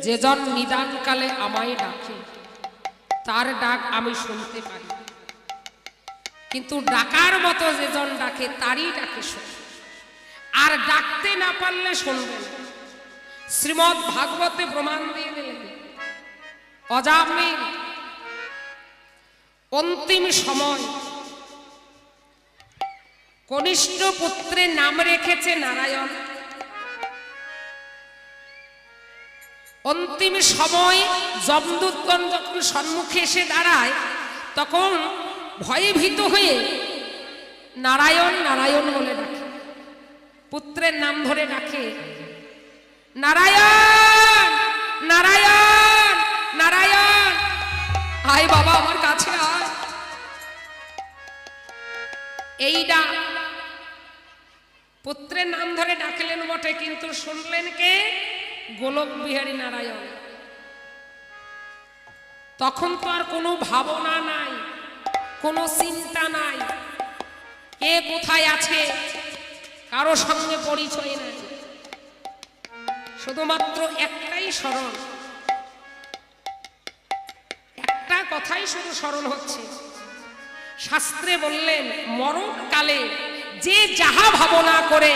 যে জন নিদান কালে আমায় ডাকে তার ডাক আমি শুনতে পারি, কিন্তু ডাকার মতো যে জন ডাকে তারই ডাকে শোনে, আর ডাকতে না পারলে শুনবেন। শ্রীমদ্ ভাগবতে প্রমাণ দিয়ে দিলেন, অজামিল অন্তিম সময় কনিষ্ঠ পুত্রের নাম রেখেছে নারায়ণ। অন্তিম সময় যমদূতগণ যখন সম্মুখে এসে দাঁড়ায়, তখন ভয়ে ভীত হয়ে নারায়ণ নারায়ণ বলে ডাকে, পুত্রের নাম ধরে ডাকে, নারায়ণ নারায়ণ নারায়ণ, আয় বাবা আমার কাছে আয়। এই ডাক পুত্রের নাম ধরে ডাকলেন বটে, কিন্তু শুনলেন কে? গোলক বিহারী নারায়ণ। তখন তো আর কোনো ভাবনা নাই, কোনো চিন্তা নাই, কে কোথায় আছে কারো সঙ্গে পরিচয় নাই, শুধুমাত্র একটাই স্মরণ, একটা কথাই শুধু স্মরণ হচ্ছে। শাস্ত্রে বললেন মরণকালে যে যাহা ভাবনা করে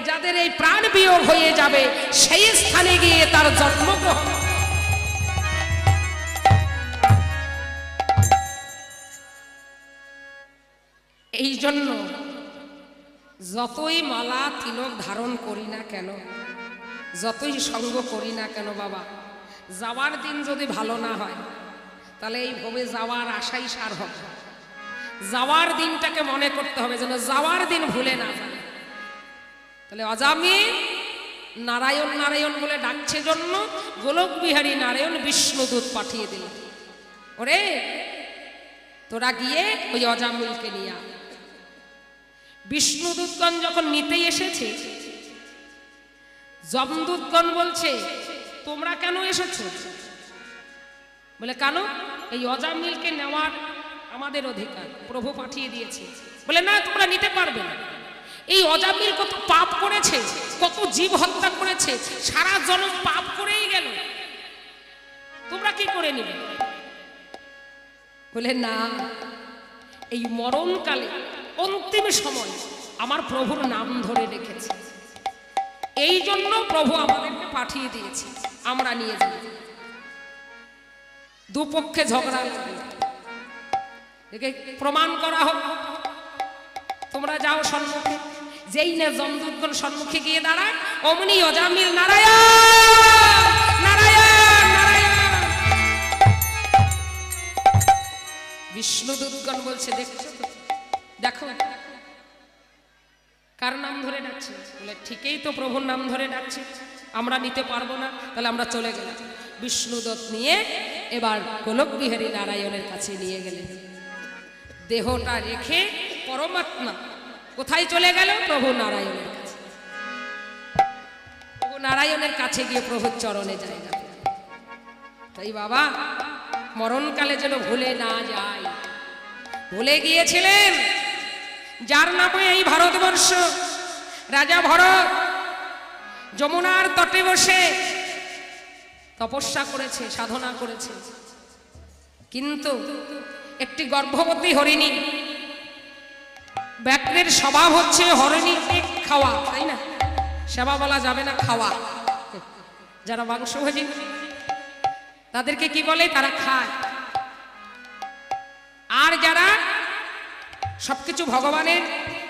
যাদের এই প্রাণ বিয়োগ হয়ে যাবে, সেই স্থানে গিয়ে তার জন্মগ্রহণ। এই জন্য যতই মালা তিলক ধারণ করি না কেন, যতই সঙ্গ করি না কেন বাবা, যাওয়ার দিন যদি ভালো না হয় তাহলে এই ভবে যাওয়ার আশাই সার হবে। যাওয়ার দিনটাকে মনে করতে হবে, যেন যাওয়ার দিন ভুলে না যায়। তাহলে অজামিল নারায়ণ নারায়ণ বলে ডাকছে জন্য গোলক বিহারী নারায়ণ বিষ্ণুদূত পাঠিয়ে দিল, ওরে তোরা গিয়ে ওই অজামিলকে নিয়ে আয়। বিষ্ণুদূতগণ যখন নিতে এসেছে, যমদূতগণ বলছে তোমরা কেন এসেছো? বলে কেন? এই অজামিলকে নেওয়ার আমাদের অধিকার, প্রভু পাঠিয়ে দিয়েছে। বলে না, তোমরা নিতে পারবে না। এই অজামিল কত পাপ করেছে, কত জীব হত্যা করেছে, সারা জনম পাপ করেই গেল, তোমরা কি করে নিবে? বলে না, এই মরণকালে অন্তিম সময় আমার প্রভুর নাম ধরে রেখেছে, এই জন্য প্রভু আমাদেরকে পাঠিয়ে দিয়েছে, আমরা নিয়ে যাব। দুপক্ষে ঝগড়া লাগলো, প্রমাণ করা হোক, তোমরা যাও সম্মুখে। যেই না যমদূতগণ সম্মুখে গিয়ে দাঁড়ায়, অমনি অজামিল নারায়ণ নারায়ণ নারায়ণ। বিষ্ণুদূতগণ বলছে দেখছো তো, দেখো কার নাম ধরে ডাকছে? বলে ঠিকই তো, প্রভুর নাম ধরে ডাকছে, আমরা নিতে পারবো না, তাহলে আমরা চলে গেলাম। বিষ্ণুদূত নিয়ে এবার গোলক বিহারী নারায়ণের কাছে নিয়ে গেলেন। দেহটা রেখে পরমাত্মা কোথায় চলে গেল? প্রভু নারায়ণের কাছে। প্রভু নারায়ণের কাছে গিয়ে প্রভুর চরণে জায়গা। তাই বাবা মরণকালে যেন ভুলে না যায়। ভুলে গিয়েছিলেন যার নামে এই ভারতবর্ষ, রাজা ভরত যমুনার তটে বসে তপস্যা করেছে, সাধনা করেছে, কিন্তু একটি গর্ভবতী হরিণী, ব্যাঘ্রের স্বভাব হচ্ছে হরিণীকে খাওয়া, তাই না? সেবা বলা যাবে না, খাওয়া। যারা মাংসভোজী তাদেরকে কি বলে? তারা খায়। আর যারা সবকিছু ভগবানের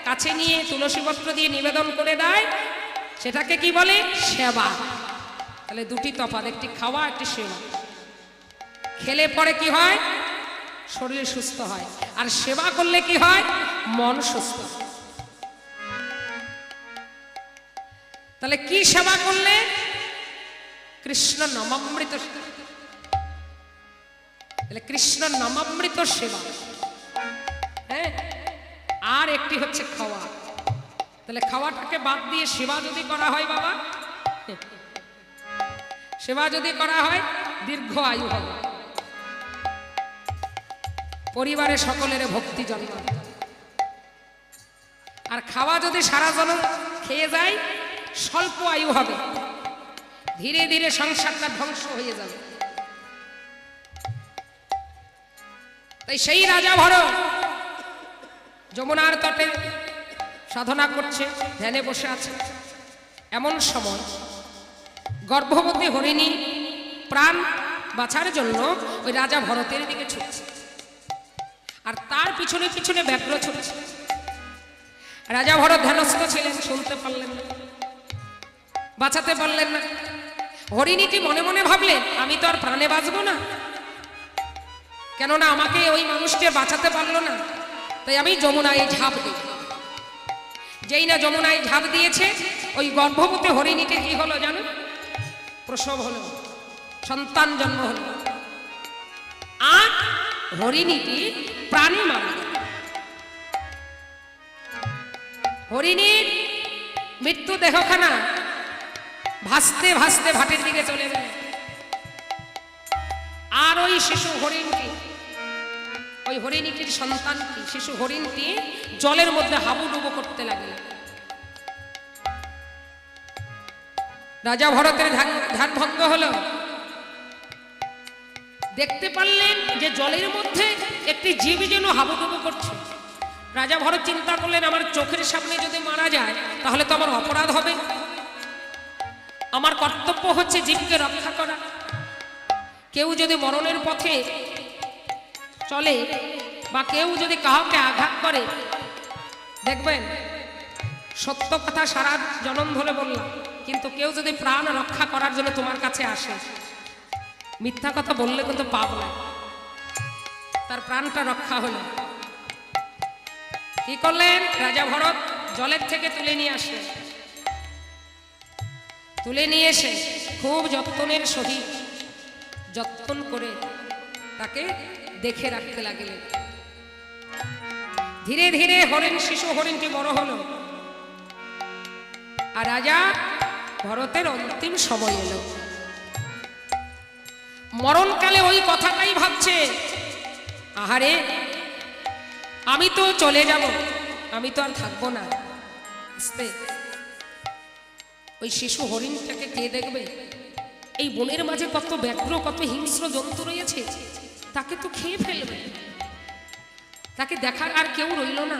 কাছে নিয়ে তুলসীপত্র দিয়ে নিবেদন করে দেয়, সেটাকে কি বলে? সেবা। তাহলে দুটি তফাৎ, একটি খাওয়া, একটি সেবা। খেলে পরে কি হয়? শরীর সুস্থ হয়, আর সেবা করলে কি হয়? মন সুস্থ। তাহলে কি সেবা করলে? কৃষ্ণ নামামৃত। তাহলে কৃষ্ণ নামামৃত সেবা। হ্যাঁ, আর একটি হচ্ছে খাওয়া। তাহলে খাওয়াটাকে বাদ দিয়ে সেবা যদি করা হয় বাবা, সেবা যদি করা হয় দীর্ঘ আয়ু হবে, পরিবারের সকলের ভক্তি জন্মাবে। আর খাওয়া যদি সারা জনম খেয়ে যায় স্বল্প আয়ু হবে, ধীরে ধীরে সংসারটা ধ্বংস হয়ে যাবে। তাই সেই রাজা ভরত যমুনার তটে সাধনা করছে, ধ্যানে বসে আছে। এমন সময় গর্ভবতী হরিণী প্রাণ বাঁচার জন্য ওই রাজা ভরতের দিকে ছুটছে, আর তার পিছনে পিছনে ব্যাঘ্র ছুটছে। রাজা ভরত ধ্যানস্থ ছিলেন, শুনতে পারলেন না, বাঁচাতে পারলেন না। হরিণীটি মনে মনে ভাবলেন, আমি তো আর প্রাণে বাঁচবো না, কেননা আমাকে ওই মানুষটি বাঁচাতে পারলো না, তাই আমি যমুনায় ঝাঁপ দিই। যেই না যমুনায় ঝাঁপ দিয়েছে, ওই গর্ভবতী হরিণীটি কি হলো জানো? প্রসব হলো, সন্তান জন্ম হলো, আর হরিণীটি প্রাণে মারা গেল। হরিণীর মৃত্যু দেহখানা ভাসতে ভাসতে ভাটির দিকে চলে গেল। আর ওই শিশু হরিণটি, ওই হরিণীটির সন্তানটি, শিশু হরিণটি জলের মধ্যে হাবুডুবু করতে লাগল। রাজা ভরতের ধ্যান ভঙ্গ হলো, দেখতে পারলেন যে জলের মধ্যে একটি জীব যেন হাবুডুবু করছে। রাজা ভরত চিন্তা করলেন, আমার চোখের সামনে যদি মারা যায় তাহলে তো আমার অপরাধ হবে, আমার কর্তব্য হচ্ছে জীবকে রক্ষা করা। কেউ যদি মরণের পথে চলে বা কেউ যদি কাউকে আঘাত করে, দেখবেন সত্য কথা সারা জনম ধরে বললাম, কিন্তু কেউ যদি প্রাণ রক্ষা করার জন্য তোমার কাছে আসে, মিথ্যা কথা বললে কিন্তু পাপ না। তার প্রাণটা রক্ষা হলো। কি করলেন? রাজা ভরত জলের থেকে তুলে নিয়ে আসলেন। তুলে নিয়ে এসে খুব যত্নের সহিত যত্ন করে তাকে দেখে রাখতে লাগলেন। ধীরে ধীরে হরিণ, শিশু হরিণটি বড় হলো, আর রাজা ভরতের অন্তিম সময় এলো। মরণকালে ওই কথাটাই ভাবছে, আহারে আমি তো চলে যাব, আমি তো আর থাকবো না। ওই শিশু হরিণটাকে কে দেখবে? এই বনের মাঝে কত ব্যাঘ্র, কত হিংস্র জন্তু রয়েছে, তাকে তো খেয়ে ফেলবে। তাকে দেখার আর কেউ রইল না।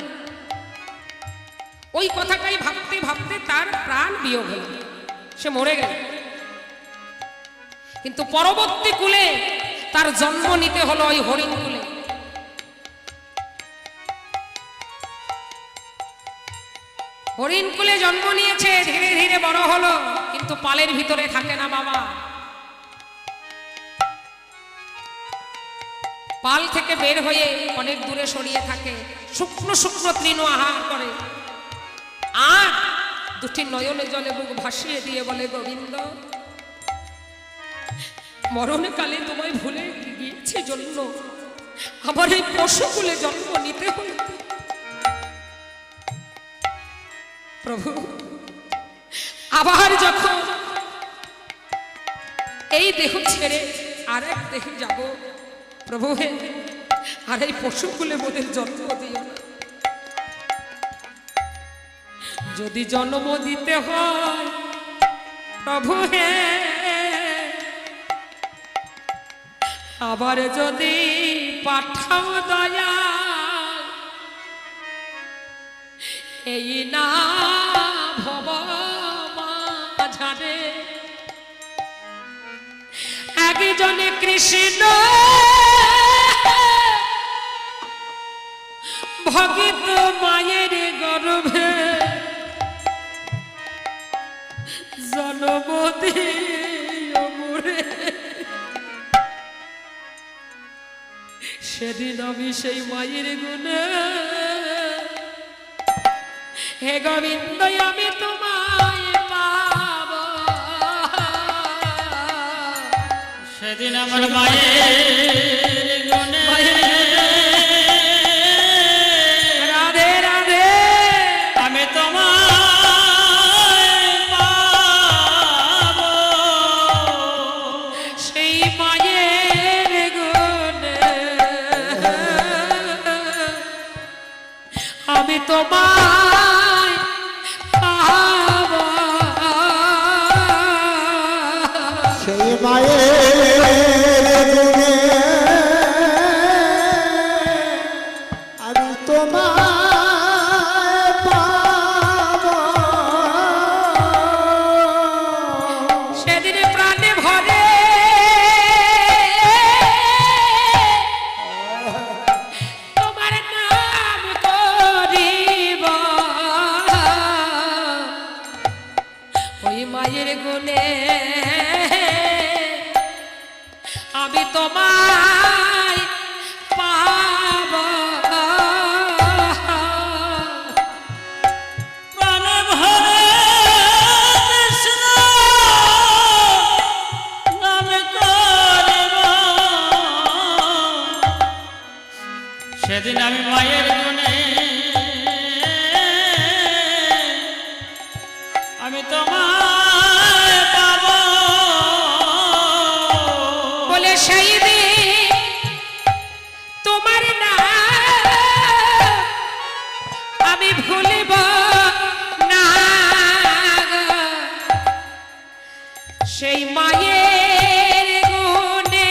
ওই কথাটাই ভাবতে ভাবতে তার প্রাণ বিয়োগ হল, সে মরে গেল। কিন্তু পরবর্তী কুলে তার জন্ম নিতে হলো ওই হরিণ কুলে। হরিণ কুলে জন্ম নিয়েছে, ধীরে ধীরে বড় হলো, কিন্তু পালের ভিতরে থাকে না বাবা। পাল থেকে বের হয়ে অনেক দূরে সরিয়ে থাকে, শুকনো শুকনো তৃণ আহার করে, আর দুটি নয়নে জলে বুক ভাসিয়ে দিয়ে বলে, গোবিন্দ, মরণকালে তোমায় ভুলে গিয়েছে জন্য আমার এই পশুকুলে জন্ম নিতে হল। প্রভু, আবার যখন এই দেহ ছেড়ে আরেক দেহে যাব, প্রভু হে, আর এই পশুকুলে মোদের জন্ম দিও না। যদি জন্ম দিতে হয় প্রভু হে, আবার যদি পাঠাও দয়া, এই না ভব মাঝারে একজনে কৃষ্ণ ভগিত মায়ের গর্ভে জন্ম দিও মোরে। সেদিন আমি সেই মায়ের গুণে, হে গোবিন্দ, আমি তোমায় পাব। সেদিন আমার মায়ের গুণে, রাধে রাধে, আমি তোমায় পাব। সেই মায়ের গুণে আমি তোমায় পাব। মায়ের গুণে আমি তোমায় পাবো। সেদিন প্রাণে ভরে তোমার নাম করিব, ওই মায়ের গুণে আমি তোমায় পাব। প্রাণে ভরে কৃষ্ণ নাম করিব, সেদিন আমি মায়ের গুণে আমি তোমায় পাব। বলে সেই দিন তোমার নাম আমি ভুলিব না, সেই মায়ের গুণে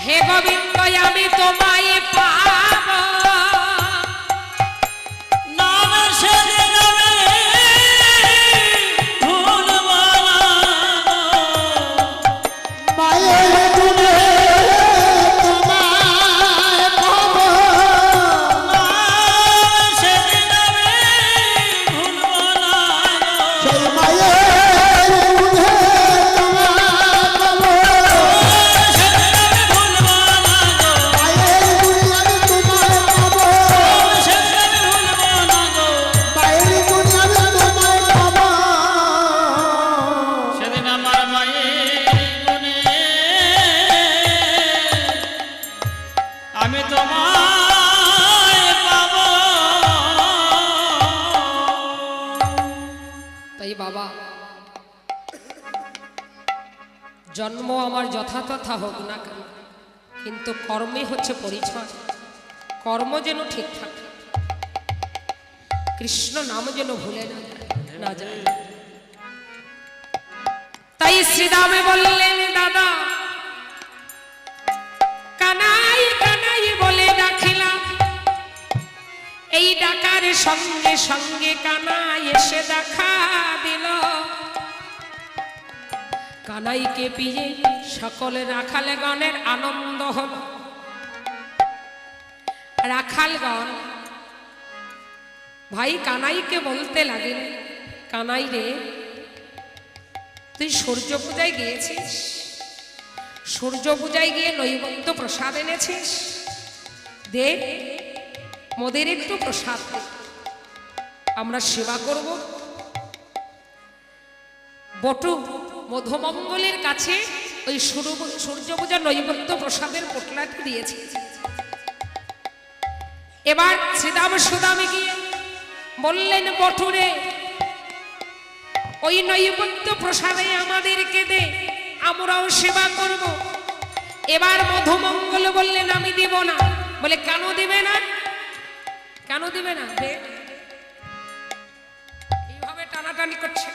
হে গোবিন্দ আমি তোমায় পাব। নাম সেদিন আমি ভুলব না, মায়ের গুণে তোমায় পাবো। নাম সেদিন আমি ভুলব না, সেই মায়ের গুণে তোমায় পাবো। সেদিন আমি ভুলব না, মায়ের গুণে আমি তোমায় পাবো। সেদিন আমি ভুলব না গো। মায়ের গুণে আমি তোমায় পাবো। সেদিন আমার মায়ের গুণে আমি তোমায় পাব। তাই বাবা, জন্ম আমার যথাতথা হোক না কেন, কিন্তু কর্মে হচ্ছে পরিচয়। কর্ম যেন ঠিক থাকে, কৃষ্ণ নাম যেন ভুলে না যায়। তাই শ্রীদামে বললেন দাদা কানাই কানাই বলে ডাকিলাম, এই ডাকার সঙ্গে সঙ্গে কানাই এসে দেখা দিল। কানাইকে পিয়ে সকলে রাখালগণের আনন্দ হল। রাখালগণ ভাই কানাইকে বলতে লাগেন, কানাই রে তুই সূর্য পূজায় গিয়েছিস, সূর্য পূজায় গিয়ে নৈবেদ্য প্রসাদ এনেছিস, দে মোদের একটু প্রসাদ দে, আমরা সেবা করব। বটু মধুমঙ্গলের কাছে ওই সূর্য পূজা নৈবেদ্য প্রসাদের পোটলাটি দিয়েছে। এবার শ্রীদাম সুদামে গিয়ে বললেন বটুরে ওই নৈবেদ্য প্রসাদে আমাদেরকে দে, আমরাও সেবা করব। এবার মধুমঙ্গল বললেন আমি দিব না। বলে কেন দিবে না, কেন দিবে না? দে। এইভাবে টানাটানি করছে,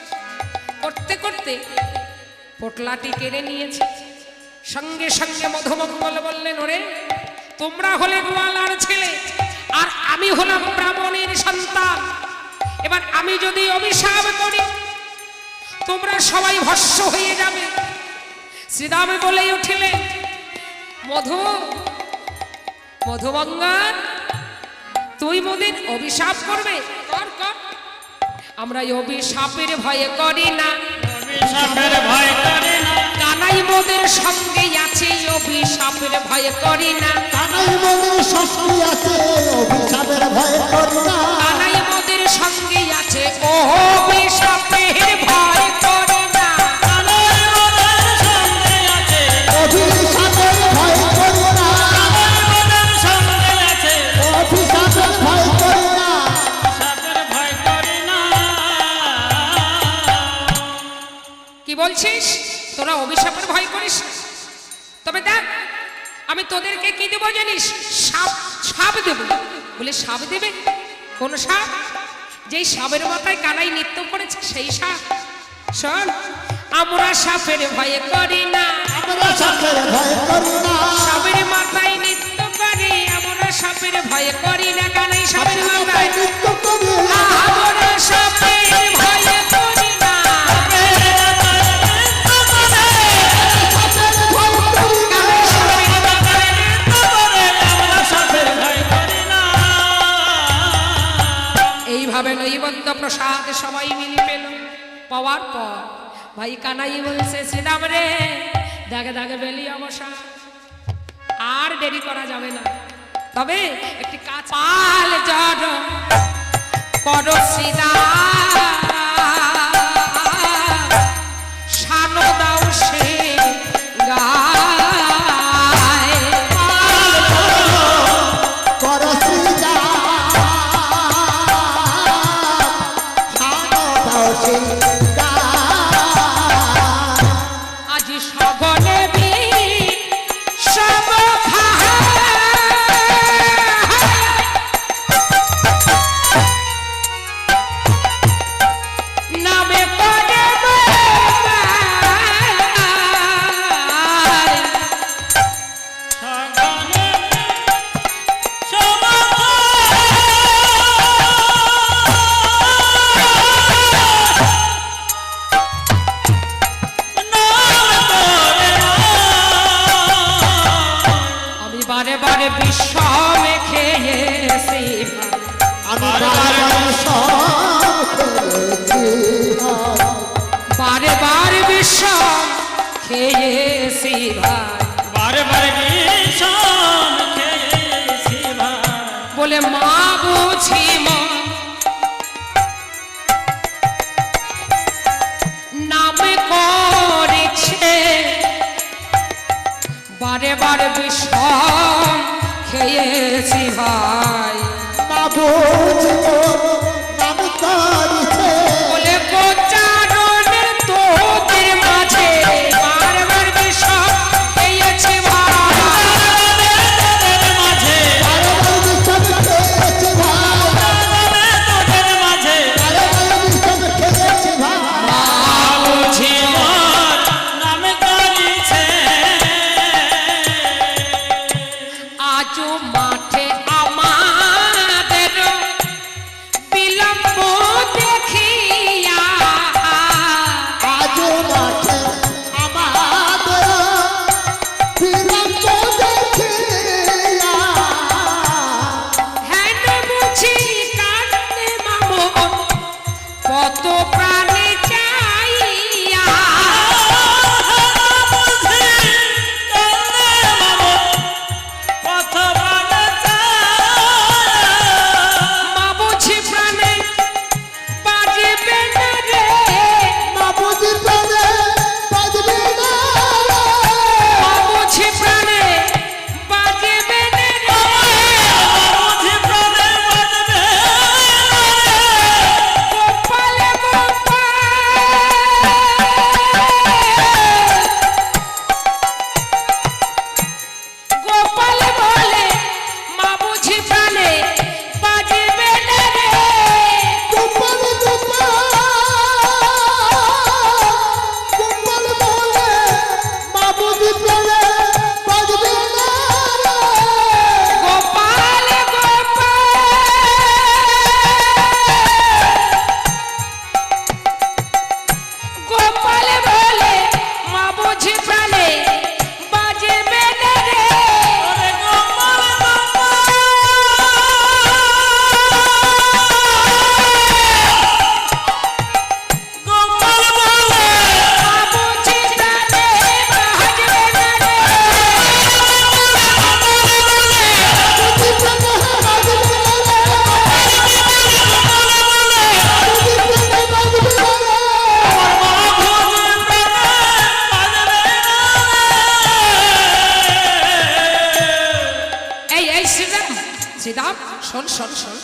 করতে করতে পোটলাটি কেড়ে নিয়েছে। সঙ্গে সঙ্গে মধুমঙ্গল বললেন ওরে তোমরা হলে গোয়ালার ছেলে আর আমি হলাম ব্রাহ্মণের সন্তান, এবার আমি যদি অভিশাপ করি তোমরা সবাই ভস্ম হয়ে যাবে। শ্রীদামে বলে উঠিলেন মধুমঙ্গল তুই মোদের অভিশাপ করবে? কর কর, আমরা এই অভিশাপের ভয়ে করি না, অভিশাপের ভয় করে না, কানাই মোদের সঙ্গে আছে অভিশাপের ভয় করি না, কানাই মোদের শক্তি আছে অভিশাপের ভয় করি না, কানাই মোদের সঙ্গে আছে অভিশাপের ভয় করি না, কানাই মোদের সঙ্গে আছে, অভিশাপের ভয় করি না, কানাই মোদের সঙ্গে আছে, অভিশাপের ভয় করি না। অভিশাপের ভয় করে না। কি বলছিস তোরা অভিশাপের ভয় করিস না? তবে দেখ আমি তোদেরকে কি দেবো জানিস? সাপ, সাপ দেব। বলে সাপ দেবে? কোন সাপ? যেই সাপের মাথায় কানাই নৃত্য করেছে সেই সাপ। শোন আমরা সাপের ভয়ে করি না, আমরা সাপের ভয় করি না, সাপের মাথায় নৃত্য করি, আমরা সাপের ভয়ে করি না, কানাই সাপের মাথায় নৃত্য করি না, আমরা সাপের ভয়ে করি না, সাপের ভয় করি না, কানাই সাপের মাথায় আমরা সাপের ভয় করি না। এইভাবে নৈবদ্য প্রসাদ সবাই মিলে পেল। পাওয়ার পর ভাই কানাই বলছে, শ্রীরাম রে দাগে দাগে বেলি অবসর, আর দেরি করা যাবে না, তবে একটি কাজ পাল জড় করো শ্রীরাম, শানো দাও সে গায়, করছি যা শানো দাও সে গায়। আজ সগনে বি সব নামে পড়ে সগনে সমাগম আমি বারে বারে বিষম খেয়েছি, আমি বারবার সব করেছি, বারে বারে বিষম খেয়েছি ভাই, বারে বারে বিষম খেয়েছি ভাই। বলে মা বুঝি নামে করেছে, বারে বারে বিষম খেয়েছি ভাই, মা বুঝবো নাম করিছে, বলে গোচারণের তোদের মাঝে বারবার বিষম খেয়েছি ভাই, তোদের মাঝে বারবার বিষম খেয়েছি ভাই, তোদের মাঝে বারবার বিষম খেয়েছি ভাই। বুঝি মোর নাম করিছে। আজও মাঠে আমাদের বিলম্ব দেখিয়া, আজ মাঠে আমাদের বিলম্ব দেখিয়া, হেন বুঝি কান্দে মামন কত প্রাণে চাইয়া, মা বুঝি প্রাণে বাজবে না রে, মা বুঝি প্রাণে বাজবে না রে, মা বুঝি প্রাণে বাজবে না রে, গোপালে গোপাল বলে মা বুঝি প্রাণে বাজবে না রে, গোপাল গোপাল গোপাল বলে মা বুঝি প্রাণে বাজবে না রে, গোপাল গোপাল বলে মা বুঝি প্রাণে বাজবে না রে, মা বুঝি প্রাণে বাজবে না রে, বুঝি প্রাণে বাজবে না রে, বুঝি প্রাণে বাজবে না রে। এই শ্রীরাম শ্রীরাম শোন শোন শোন,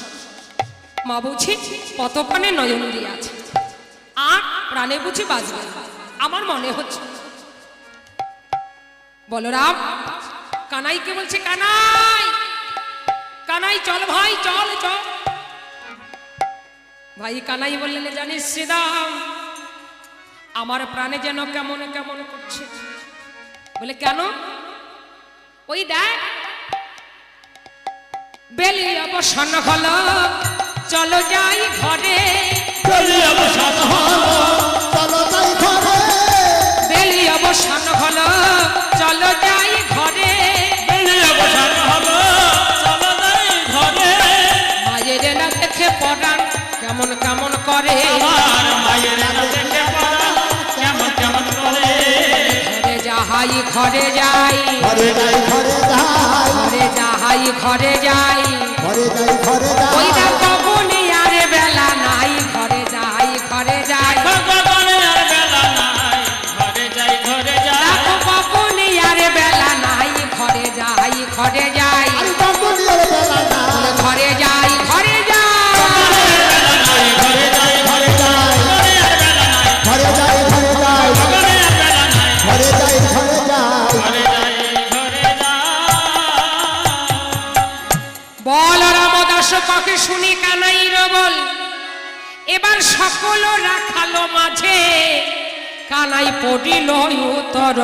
মা বুঝি কত প্রাণে নয়ন দিয়ে আছে, আর প্রাণে বুঝি বাজবে না। আমার মনে হচ্ছে বলরাম কানাইকে বলছে, কানাই কানাই চল ভাই চল চল, ভাই কানাই বললেন জানিস শ্রীরাম আমার প্রাণে যেন কেমন কেমন করছে। বলে কেন? ওই দেখ বেলি অবসান হলো, চলো যাই ঘরে। বেলি অবসান হলো, চলো যাই ঘরে। বেলি অবসান হলো, চলো যাই ঘরে। বেলি অবসান হলো, চলো যাই ঘরে। মায়ের না দেখে পড়ান কেমন কেমন করে। আমার মায়ের না দেখে পড়া কেমন কেমন করে। ঘরে যাহাই ঘরে যাই, ঘরে যাই ঘরে যাই, ঘরে যাহাই ঘরে যাই। ঘরে যাই ঘরে ওই যাই। না কবনি আর বেলা নাই, ঘরে যাই ঘরে যাই। ভগবান আর বেলা নাই, ঘরে যাই ঘরে যাই। দেখো কবনি আর বেলা নাই, ঘরে যাই ঘরে যাই। আরে বকুনির বেলা না। বলে ঘরে যাই ঘরে যাই। ঘরে যাই ঘরে যাই। ঘরে যাই ঘরে যাই, ঘরে আর বেলা নাই, ঘরে যাই ঘরে যাই। ঘরে যাই ঘরে যাই। বল রামদাস পাখি শুনি কানাইর বল। এবার সকল রাখালো মাঝে, কানাই পড়িল উত্তর।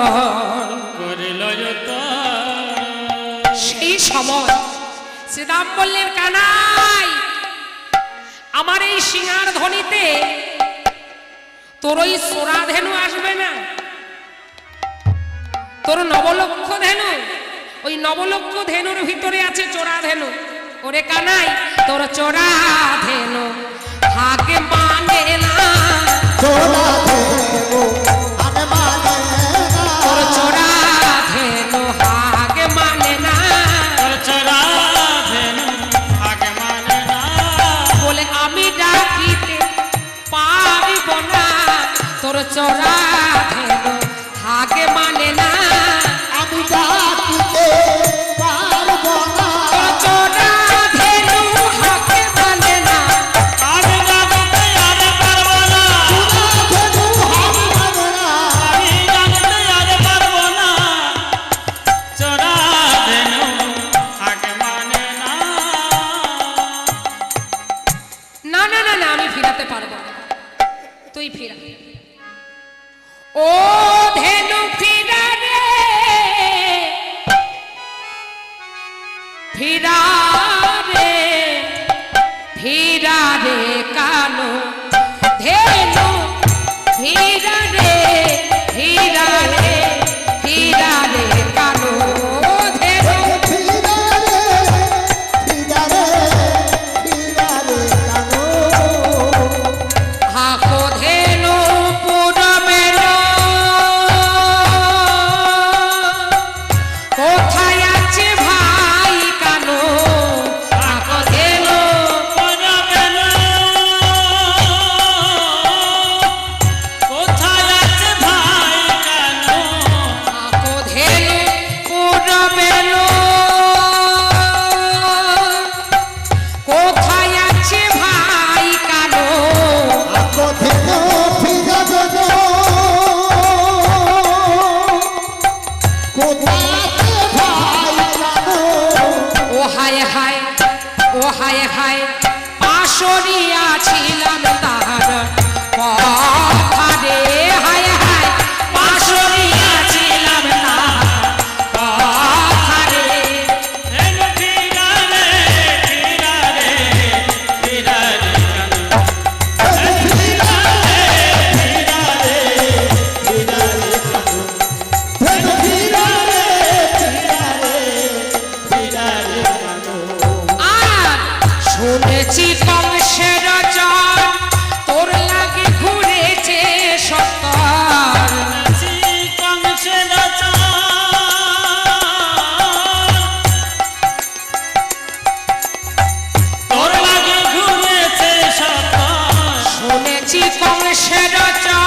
করিল তো সেই সময় শ্রীরাম বললেন, কানাই আমার এই সিংহার ধ্বনিতে তোর ওই সোরা ধেনু আসবে না? তোর নবলক্ষ ধেনু, ওই নবলক্ষ ধেনুর ভিতরে আছে চোরা ধেনু। ওরে কানাই তোর চোরা ধেনু ভাগে মানে না। চোরা দেবো আমি মানে না। তোর চোরা ধেনু ভাগে মানে না। তোর চোরা ধেনু আগে মানে না। বলে আমি ডাকিতে পারিব না। তোর চোরা ধেনু ভাগে মানে না। আমি ডাকিতে পারবো না। তোর চোরা ধেনু ভাগে মানে না। আমি জানতে আর পারবো না। চোরা দেবো আমি মানে না। আমি জানতে আর পারবো না। চোরা ধেনু আগে মানে না। না না না না, আমি ফিরাতে পারবো না, তুই ফিরা। ও ধেনু ফিরা রে, ফিরা রে, ফিরা রে কানো ধেনু ফিরা রে, ফিরা রে, ফিরা রে কানো ধেনু। ফিরা রে, ফিরা রে, ফিরা রে কানো। হাকো ধেনু পুরবেল, কোথায় আছে ভাই কানো? হাকো ধেনু কোথায় আছে ভাই কেন? হাকো ধেনু পুরবেল, কোথায় আছে ভাই কানো? আকো ধেনো ফিরা দেবো। কোথায় আছে ভাই কানো? ও হায় হায়, ও হায় হায়, পাশরিয়া ছিলাম তার কথা রে। হায় হায়, পাশরিয়া ছিলাম তার কথা রে। ধেনু ফিরা রে, ফিরা রে, ফিরা রে কেন? ফিরা রে, ফিরা রে, ফিরা রে কানো। ধেনো ফিরা রে, ফিরা রে, ফিরা রে কানো। আর শুনেছি কংসের চর তোর লাগে ঘুরেছে সত্তর। নাচি কংসের চর, তোর লাগে ঘুরেছে সত্তর। শুনেছি কংসের চর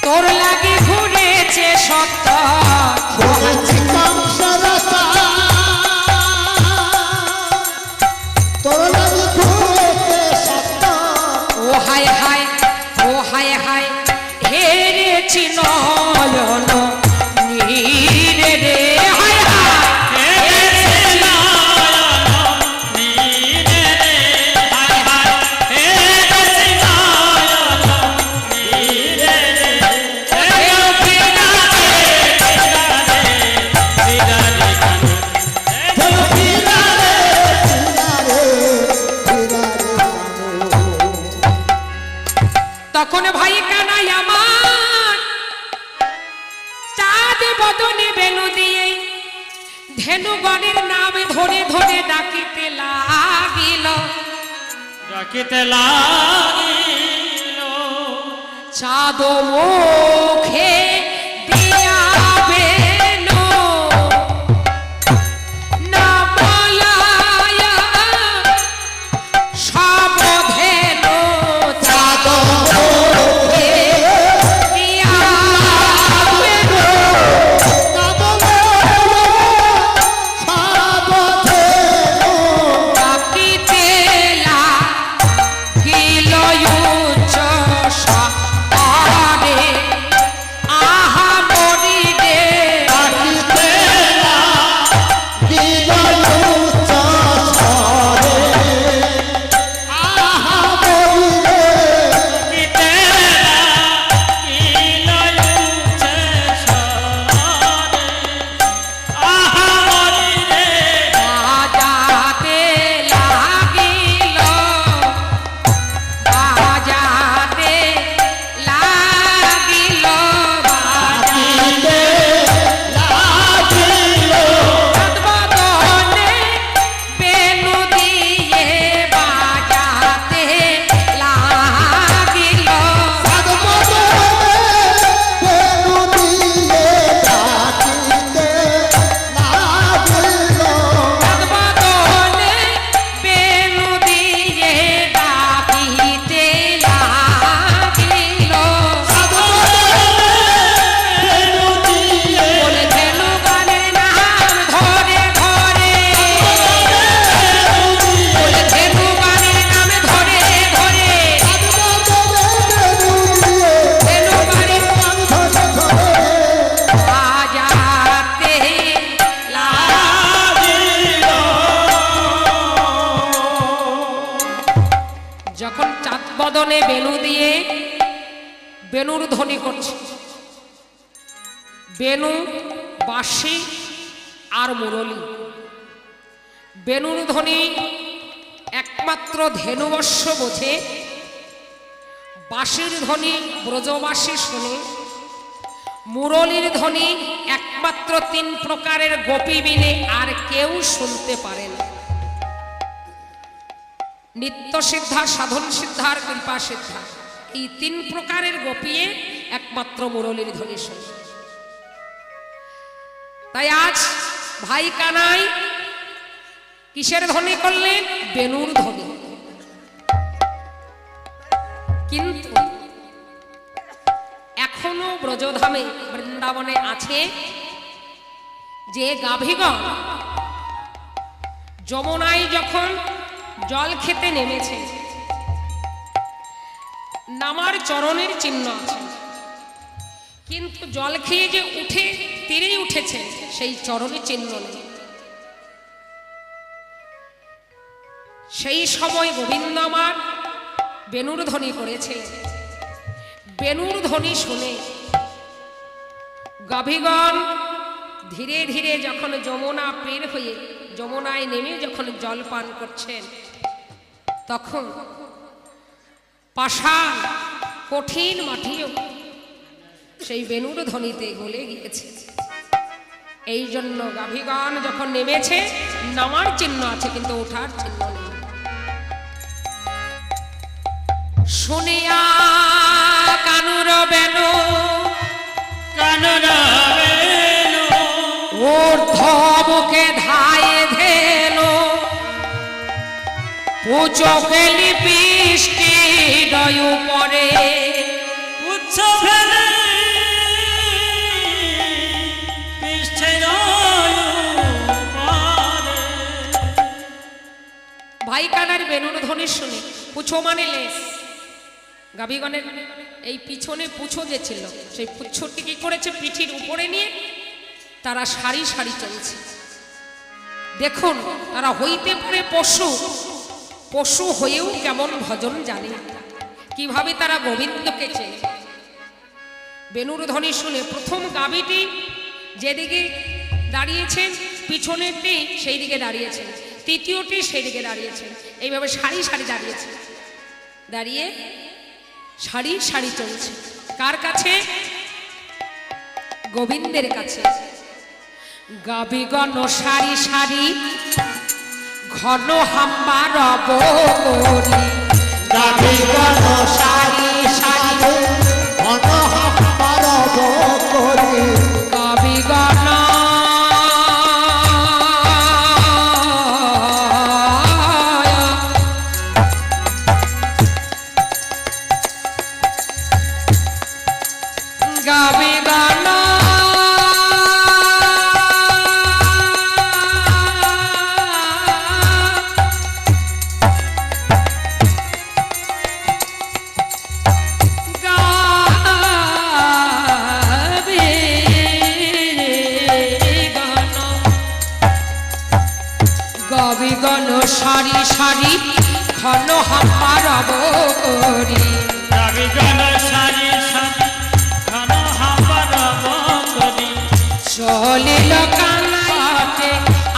তোর লাগে ঘুরেছে সত্তর। শুনেছি কংসের চর, তোর লাগি ঘুরেছে সত্তর। ও হায় হায়, ও হায় হায়, হেরেছি নয়ন নীরে রে। হায় হায়, হেরেছি নয়ন নীরে রে, হায় হায়, হেরেছি নয়ন ধেনুগণের নাম ধরে ধরে ডাকিতে লাগিল, ডাকিতে লাগিল। চাঁদ মুখে দিয়া বেনু নামায়া সব ধেনু চাঁদ মুখে দিয়া বেনু ডাকিতে লাগিল উচ্চ স্বরে, আহা মরি রে ডাকিতে লাগিল উচ্চ স্বরে, আহা মরি রে। বাজাতে লাগিল, বাজাতে লাগিল, বাজাতে বদনে বেনু দিয়ে বাজাতে লাগিল, বদনে বেনু দিয়ে ডাকিতে লাগিল। বলে ধেনুগণের নাম ধরে ধরে, বলে ধেনুগণের নাম ধরে ধরে, ধেনুগণের বাজাতে লাগিল। যখন চাঁদ বদনে বেনু দিয়ে বেনুর ধ্বনি করছে, বেনু, বাঁশি আর মুরলী, বেনুর ধ্বনি একমাত্র ধেনুবর্ষ বোঝে, বাঁশির ধ্বনি ব্রজবাসী শোনে, মুরলীর ধ্বনি একমাত্র 3 প্রকারের গোপী বিনে আর কেউ শুনতে পারে না। নিত্য সিদ্ধা, সাধন সিদ্ধার, কৃপা সিদ্ধা, এই 3 প্রকারের গোপীয়ে একমাত্র মুরলীর ধ্বনি শোনে। তাই আজ ভাই কানাই কিসের ধ্বনি করলেন? বেনুর ধ্বনি। কিন্তু এখনো ব্রজধামে বৃন্দাবনে আছে যে গাভীগণ যমুনায় যখন জল খেতে নেমেছে, নামার চরণের চিহ্ন আছে, কিন্তু জল খেয়ে যে উঠে তীরে উঠেছে সেই চরণের চিহ্ন নেই। সেই সময় গোবিন্দ আমার বেনুর ধ্বনি করেছে। বেনুর ধ্বনি শুনে গাভীগণ ধীরে ধীরে যখন যমুনা পের হয়ে যমুনায় নেমে যখন জল পান করছেন, তখন পাষাণ কঠিন মাটিও সেই বেনুর ধ্বনিতে গলে গিয়েছে। এই জন্য গাভীগণ যখন নেমেছে নামার চিহ্ন আছে কিন্তু ওঠার চিহ্ন নেই। শুনিয়া কানুর বেনু কানুর বেনু ঊর্ধ্ব বুকে ধায়ে ধেনু, পুচকে লিপিষ্টি ডয়ু পরে, উচ্চ ফেলে পৃষ্ঠে পারে। ভাই কানার বেনুর ধ্বনি শুনে পুছো মানে লেস, গাভীগণের এই পিছনে পুছো যে ছিল সেই পুচ্ছটি কি করেছে পিঠির উপরে নিয়ে তারা সারি সারি চলছে। দেখুন তারা হইতে পারে পশু, পশু হয়েও কেমন ভজন জানে, কিভাবে তারা গোবিন্দকে চেনে। বেনুর ধ্বনি শুনে প্রথম গাভীটি যেদিকে দাঁড়িয়েছেন পিছনেরটি সেই দিকে দাঁড়িয়েছেন, তৃতীয়টি সেই দিকে দাঁড়িয়েছেন, এইভাবে সারি সারি দাঁড়িয়েছে, দাঁড়িয়ে সারি সারি চলছে। কার কাছে? গোবিন্দের কাছে। গাবিগণ সারি সারি ঘন হাম্বার বরি গাবিগণ সারি সারি ঘন হাম্বার বরি গাবিগণ গাবিগণ গাবিগণ সারি সারি ঘন হাম্বার বরি গাবিগণ সারি সারি ঘন হাম্বার বরি চলিল কানাইতে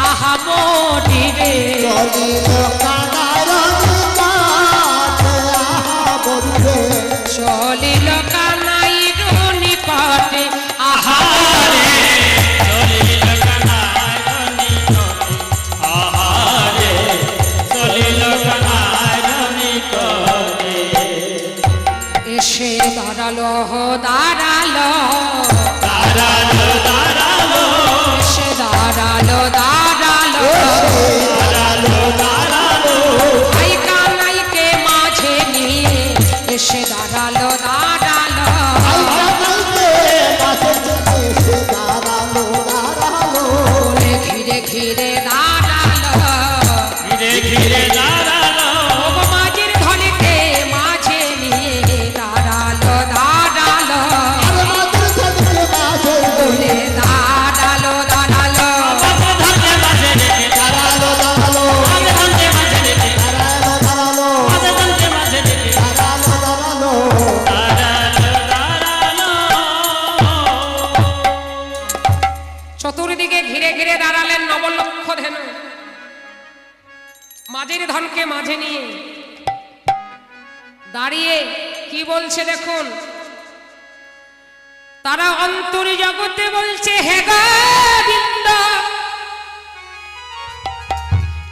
আহামরি রে চলিল কানার নিকটে আহাবরি রে চলিল কানাইর নিকটে আহারে চলিল কানায় নিকটে আহারে চলিল কানায় নিকটে এসে দাঁড়ালো দাঁড়ালো দাঁড়ালো দাঁড়ালো এসে দাঁড়ালো দাঁড়ালো দাঁড়ালো দাঁড়ালো ভাই কানাইকে মাঝে নিয়ে এসে দাঁড়ালো দাঁড়ালো আইকানাইতে মাঝে যেতে সে দাঁড়ালো দাঁড়ালো বলে ঘিরে ঘিরে দাঁড়ালো ঘিরে ঘিরে দাঁড়ালো মাঝের ধনেকে মাঝে নিয়ে দাঁড়ালো দাঁড়ালো আর মাঝে যেতে মাঝে বলে দাঁড়ালো দাঁড়ালো ধরতে মাঝে রেখে দাঁড়ালো দাঁড়ালো ধরতে মাঝে রেখে দাঁড়ালো দাঁড়ালো ধরতে মাঝে রেখে দাঁড়ালো দাঁড়ালো চতুর্দিকে ঘিরে ঘিরে দাঁড়ালেন নবলক্ষ ধেনু মাঝের ধনকে মাঝে নিয়ে দাঁড়িয়ে কি বলছে দেখুন তারা অন্তর জগতে বলছে হে গোবিন্দ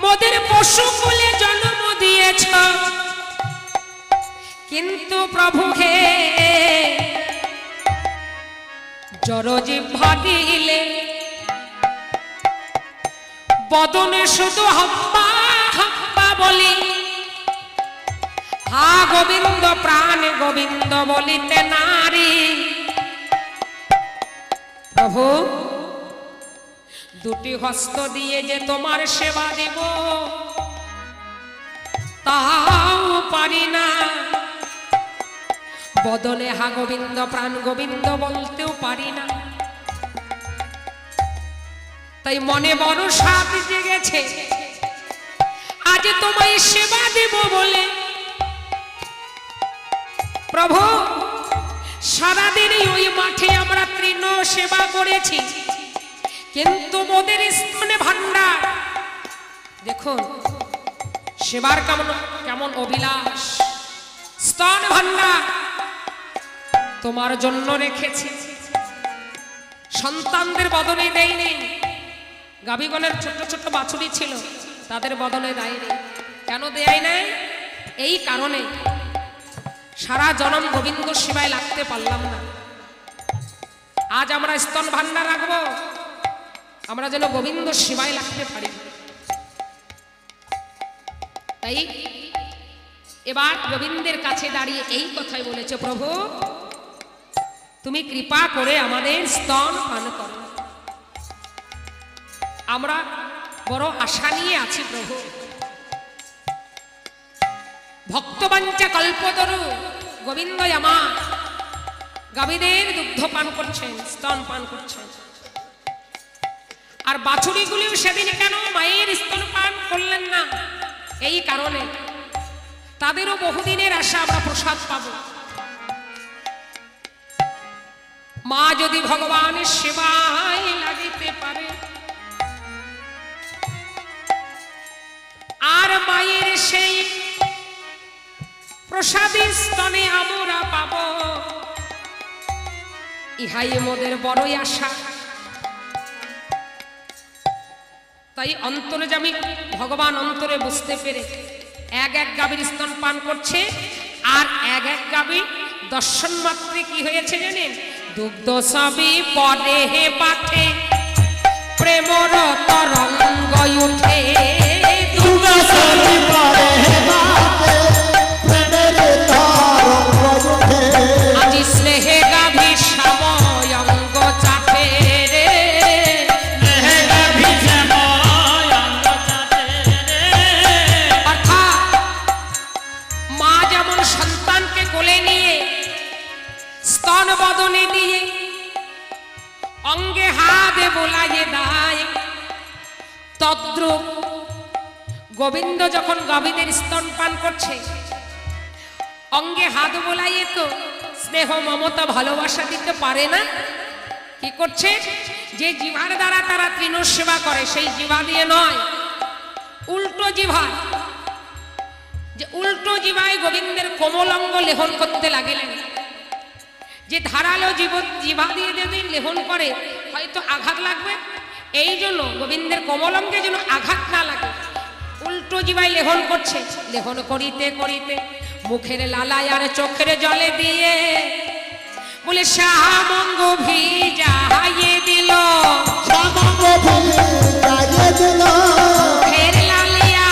মোদের পশু কুলে জন্ম দিয়েছ কিন্তু প্রভু হে জড়জিহ্বা দিলে বদনে শুধু হম্বা হম্বা বলি হা গোবিন্দ প্রাণ গোবিন্দ বলিতে নারী প্রভু দুটি হস্ত দিয়ে যে তোমার সেবা দেব তাও পারি না বদনে হা গোবিন্দ প্রাণ গোবিন্দ বলতেও পারি না তাই মনে বড় সাপ জেগেছে আজ তোমায় সেবা দেব বলে প্রভু সারাদিন ওই মাঠে আমরা তৃণ সেবা করেছি কিন্তু মোদের স্তনে ভান্ডার দেখুন সেবার কেমন কেমন অভিলাষ স্তন ভান্ডার তোমার জন্য রেখেছি সন্তানদের বদনে দেয়নি গাভীগণের ছোট ছোট বাছুরি ছিল তাদের বদনে দেয়নি কেন দেয় নাই এই কারণে সারা জনম গোবিন্দ সেবায় লাগতে পারলাম না আজ আমরা স্তন ভান্ডার রাখবো আমরা যেন গোবিন্দ সেবায় লাগতে পারি তাই এবার গোবিন্দের কাছে দাঁড়িয়ে এই কথাই বলেছে প্রভু তুমি কৃপা করে আমাদের স্তন পান করো আমরা বড় আশা নিয়ে আছি প্রভু ভক্তবাঞ্চা কল্পতরু গোবিন্দ আমার গাভীদের দুগ্ধ পান করছেন স্তন পান করছেন আর বাছুরিগুলিও সেদিন কেন মায়ের স্তন পান করলেন না এই কারণে তাদেরও বহুদিনের আশা আমরা প্রসাদ পাব মা যদি ভগবানের সেবায় লাগিতে পারে আর মায়ের সেই প্রসাদী স্তনে আমরা পাব ইহাই মোদের বড়ই আশা তাই অন্তর্যামী ভগবান অন্তরে বুঝতে পেরে এক এক গাভীর স্তন পান করছে, আর এক এক গাভী দর্শন মাত্রে কি হয়েছে জানেন? দুগ্ধ সবই পরে হে পাঠে প্রেমর তরঙ্গ উঠে, দুগ্ধ সবই পরে বাতে প্রেমের তরঙ্গ উঠে। আজি স্নেহে গাভী সময় অঙ্গ চাটে রে, অর্থাৎ মা যেমন সন্তানকে কোলে নিয়ে স্তন বদনে দিয়ে অঙ্গে হাতে বোলাইয়ে দেয়, তদ্রূপ গোবিন্দ যখন গাভীদের স্তন পান করছে অঙ্গে হাত বোলাইয়ে তো স্নেহ মমতা ভালোবাসা দিতে পারে না। কি করছে? যে জিভার দ্বারা তারা তৃণ সেবা করে সেই জিভা দিয়ে নয়, উল্টো জিভায়, যে উল্টো জিভায় গোবিন্দের কোমল অঙ্গ লেহন করতে লাগিলেন। যে ধারালো জিভা দিয়ে যদি লেহন করে হয়তো আঘাত লাগবে, এই জন্য গোবিন্দের কোমল অঙ্গে যেন আঘাত না লাগে উল্টো জিভায় লেহন করছে। লেহন করিতে করিতে মুখের লালায় আর চোখের জলে দিয়ে বলে শ্যামঙ্গ ভিজাইয়ে দিল, শ্যামঙ্গ ভিজাইয়ে দিল, মুখের লালিয়া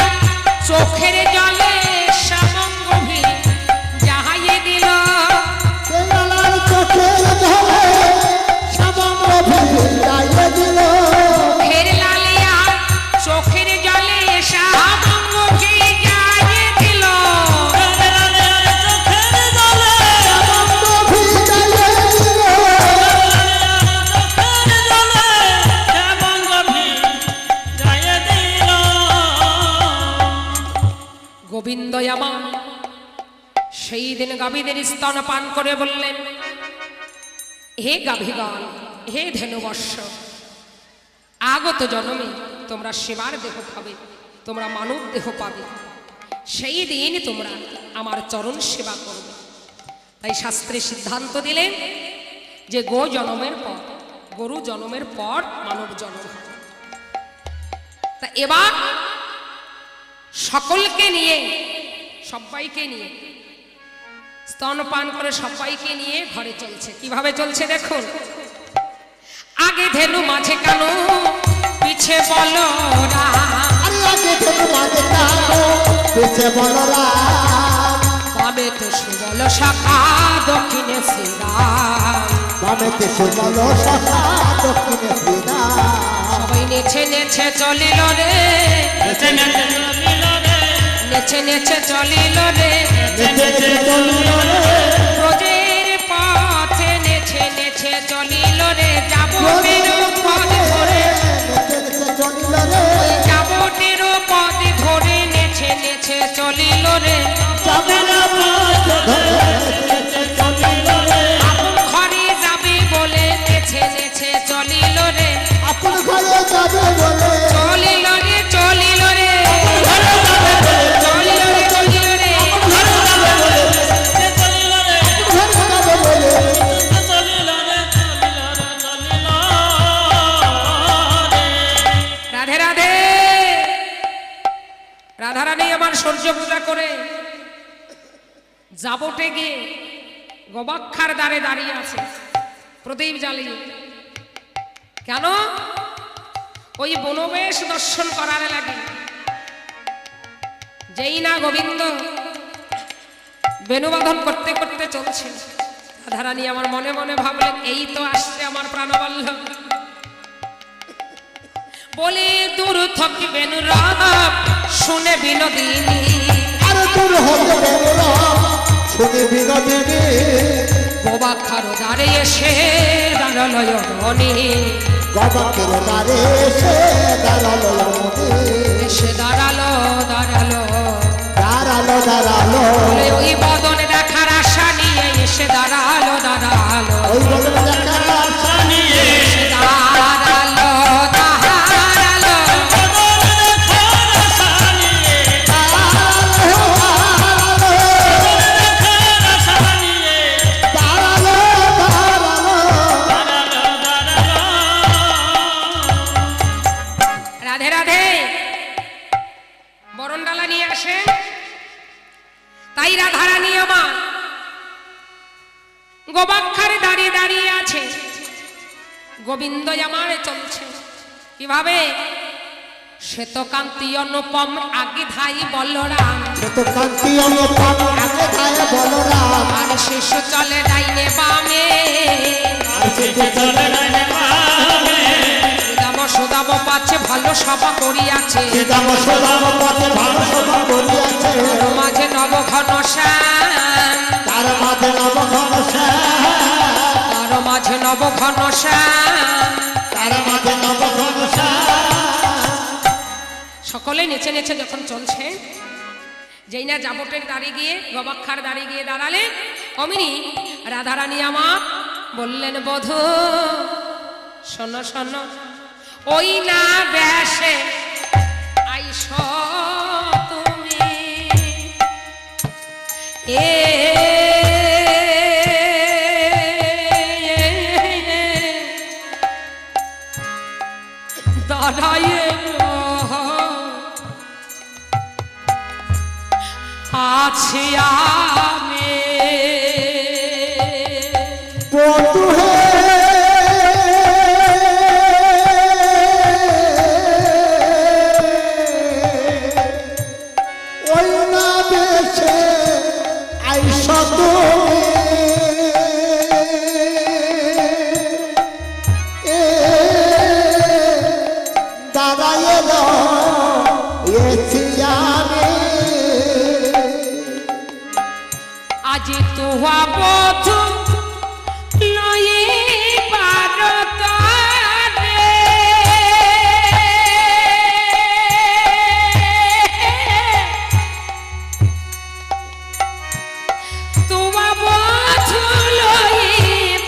চোখের জলে শ্যামঙ্গ ভিজাইয়ে দিল, লালার চোখের জলে শ্যামঙ্গ ভিজাইয়ে দিল, মুখের লালিয়া চোখের জলে শ্যামঙ্গ ভিজাইয়ে দিল, শ্যামঙ্গ ভিজাইয়ে দিল। গোবিন্দ আমার সেই দিন গাভীদের স্তন পান করে বললেন, হে গাভীগণ, হে ধেনুবর্ষ, আগত জন্মে তোমরা সেবার দেহ পাবে, তোমরা মানব দেহ পাবে, সেই দিন তোমরা আমার চরণ সেবা করবে। তাই শাস্ত্রে সিদ্ধান্ত দিলেন যে গো জন্মের পর, গরু জন্মের পর মানব জন্ম হবে। তা এবার সকলকে নিয়ে, সবাইকে নিয়ে স্তনপান করে সবাইকে নিয়ে ঘরে চলছে। কিভাবে চলছে দেখুন, আগে ধেনু মাঝে কানু পিছে বলো আল্লাহকে ধেনু মাঝে কানো পিছে বলো রাম, বামে তো সুবল শাখা দক্ষিণে শ্রীরাম, বামেতে সুবল শাখা দক্ষিণে শ্রীরাম, সবাই নেছে নেছে চলিল রে, নেছে নেছে চলিল রে, নেচে নেচে চলিল রে, ব্রজের পথে নেছে নেছে চলিল রে, যাবতের পথ ধরে, নেচে নেচে চলিল রে, যাবতের পথ ধরে নেছে নেছে চলিল রে, যাবেনা পথ ধরে নেচে চলিল রে, আপন ঘরে যাবে বলে নেছে নেছে চলিল রে, আপন ঘরে যাবে বলে চলিল রে, চলিল রে, চলিল রে, চলিল রে, ঘরে যাবে বলে রাধে রাধে। রাধারানী আমার সূর্য পূজা করে যাবটে গিয়ে গবাক্ষার দ্বারে দাঁড়িয়ে আছে প্রদীপ জ্বালিয়ে। কেন? ওই বনবেশ দর্শন করার লাগে। যেই না গোবিন্দ বেণুবাদন করতে করতে চলছে, রাধারানী আমার মনে মনে ভাবলেন এই তো আসছে আমার প্রাণবল্লভ। বলে দূর থকি বেনুরাম শুনে বিনোদিনী, আর দূর হতে বেরো শুনে বিনোদিনী, গোবাক্ষার দ্বারে এসে দাঁড়ালো রমণী, গবাকের দ্বারে এসে দাঁড়ালো রমণী, এসে দাঁড়ালো দাঁড়ালো, দাঁড়ালো দাঁড়ালো, বলে ওই বদন দেখার আশা নিয়ে এসে দাঁড়ালো দাঁড়ালো, ওই বদন দেখার আশা নিয়ে এসে দাঁড়ালো দাঁড়ালো, রাধে রাধে। গোবিন্দ আমার চলছে কিভাবে? শ্বেতকান্তি অনুপম আগে ধাই বলরাম, শ্বেতকান্তি অনুপম আগে ধাই বলরাম, আর শিশু চলে ডাইনে বামে, আর শিশু চলে ডাইনে বামে, সুদাম সুদাম পাচ্ছে ভালো সভা করিয়াছে, শ্রীদাম সুদাম পথে ভালো সভা করিয়াছে, তার মাঝে নব ঘন শ্যাম, তার মাঝে নব ঘন শ্যাম, তার মাঝে নব ঘন শ্যাম, তার মাঝে নব ঘন শ্যাম। সকলে নেচে নেচে যখন চলছে, যেই না জাবটের দাঁড়িয়ে গিয়ে গবাক্ষার দাঁড়িয়ে গিয়ে দাঁড়ালে অমিনি রাধারানী আমার বললেন, বধূ শোনো শোনো, ওই না বেশে আইস তুমি, এ দাঁড়ায় আছি আমি, বধূ হে ওই না বেশে আইস তুমি, দাঁড়ায় এছি আমি, আজি তুহা বধু লয়ে পারতারে, তুহা বধু লয়ে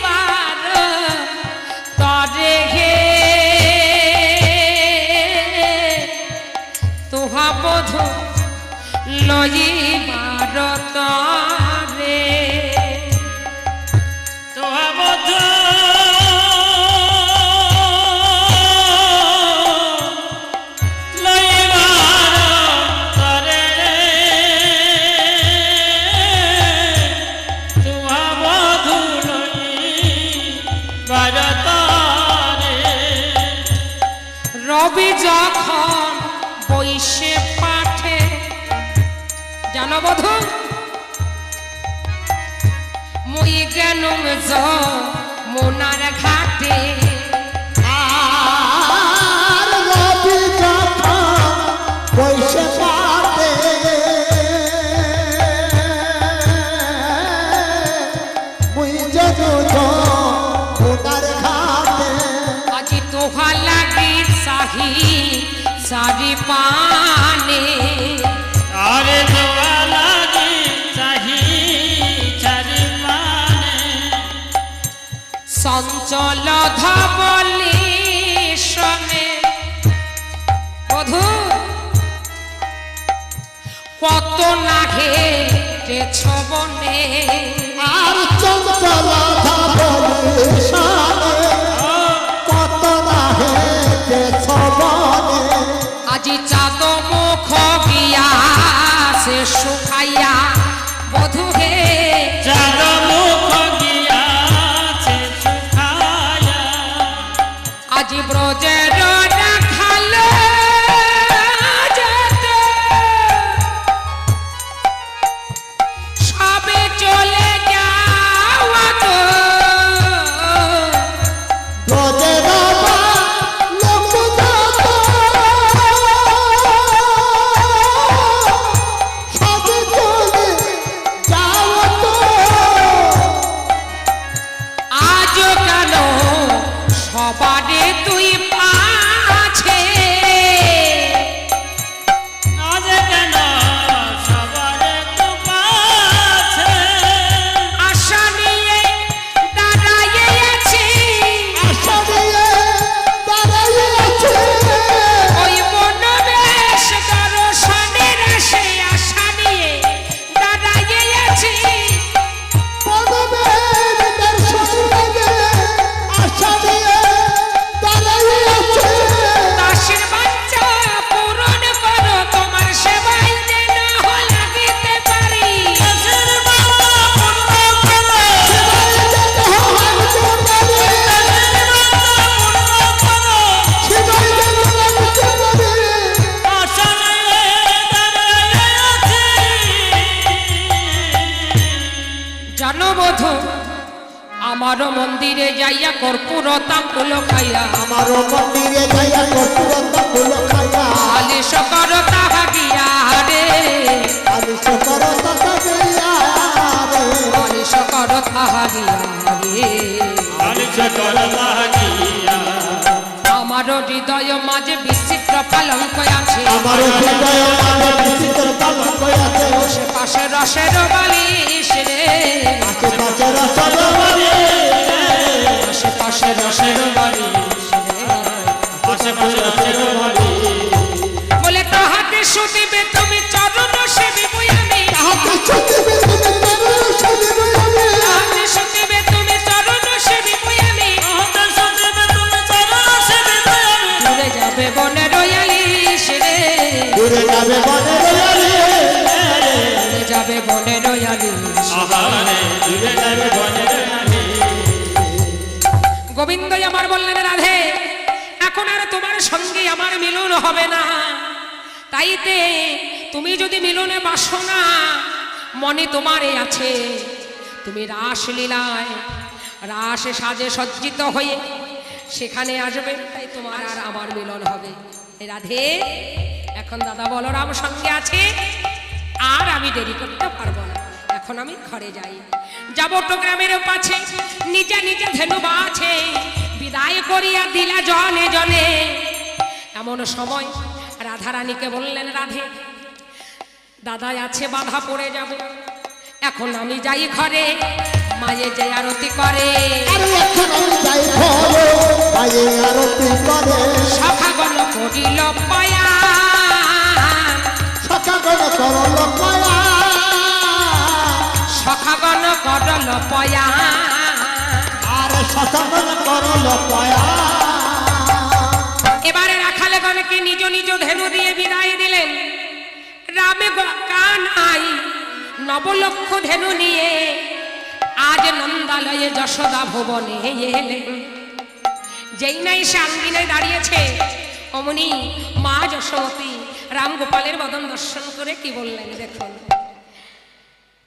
পারতারে হে, তুহা বধু লয়ে পারতারে, তোহা বধূ লইবার তরে, তোহা বধূ লইবার তরে, রবি যখন বৈশে পাঠে, জানো বধূ মুই গেলুম মোনার ঘাটে, আর রবি যখন বৈশে পাতে, মুই যেন খোদার ঘাটে, আজি তোহা লাগি সাহি সারি পানে, আরে তোহা লাগি চাহি চারি মানে, চঞ্চল ধবলি শনে, বধূ কত না হেটেছ বনে, আর চঞ্চল ধাবলি শানে, কত না হেঁটেছ বনে, আজি চাঁদ মুখ গিয়া সে শুকাইয়া, বধূ হে চাঁদ মুখ গিয়াছে শুকায়া, আজি ব্রজের দেখাল যেতে, সবে চলে যাওয়া তো, ব্রজে বাবা লোক যত, সবে চলে যাও তো, আজ কেন সবারে তুই পাছে, আজ কেন সবারে তো পাছে, আশা নিয়ে দাঁড়াইয়ে আছি, আশা নিয়ে দাঁড়াইয়ে আছে, ওই বনবেশ দর্শনের আসে, আশা নিয়ে দাঁড়াইয়ে আছি, পদবের দর্শন লাগে, আশা নিয়ে দাঁড়াইয়ে আমারও মন্দিরে যাইয়া কর্পূর তাম্বুল খাইয়া আমারও মন্দিরে যাইয়া কর্পূর তাম্বুল খাইয়া আলিশ কর তাহা গিয়া রে আলিশ কর তাহা গিয়া রে আলিশ কর তাহা গিয়া রে আলিশ কর তাহা গিয়া আমারও হৃদয় মাঝে বিচিত্র পালঙ্ক আছে আমারও হৃদয় মাঝে বিচিত্র পালঙ্ক আছে আশেপাশে রসের বালিশ রে আশেপাশে রসের বালিশ আশেপাশে রসের বালিশ রে আশেপাশে রসের বালিশ বলে তাহাকে শুধিবে তুমি চরণ সেবিব আমি তাহাকে শুধিবে তুমি চরণ সেবিব আমি তাহাকে শুধিবে তুমি চরণ সেবিব আমি তাহাকে শুধিবে তুমি চরণ সেবিব আমি দূরে যাবে বনের আলিশ রে দূরে যাবে বনের আলিশ দূরে যাবে বনের আলিশ আহারে দূরে যাবে বনের আলিশ গোবিন্দ আমার বললেন রাধে এখন আর তোমার সঙ্গে আমার মিলন হবে না তাইতে তুমি যদি মিলনে বাসো না মনে তোমারে আছে তুমি রাসলীলায় রাস সাজে সজ্জিত হয়ে সেখানে আসবে তাই তোমার আর আমার মিলন হবে এ রাধে এখন দাদা বলরাম সঙ্গে আছে আর আমি দেরি করতে পারবো না এখন আমি ঘরে যাই যাব তো গ্রামের পাছে নিজে নিজে ধেনু বাছে বিদায় করিয়া দিলা জনে জনে এমন সময় রাধারানীকে বললেন রাধে দাদাই আছে বাধা পড়ে যাব এখন আমি যাই ঘরে মায়ে যে আরতি করে আরে এখন আমি যাই ঘরে মায়ে আরতি করে সখাগণ করিল পায়া সখাগণ করল পায়া সখাগণ করল পয়া আর সখাগণ করল পায়া এবারে রাখালেগণকে নিজ নিজ ধেনু দিয়ে বিদায় দিলেন রামে কানাই নবলক্ষ ধেনু নিয়ে আজ নন্দালয়ে যশোদা ভুবনে এলেন যেই নাই সে আঙ্গিনায় দাঁড়িয়েছে অমনি মা যশোমতী রামগোপালের বদন দর্শন করে কি বললেন দেখুন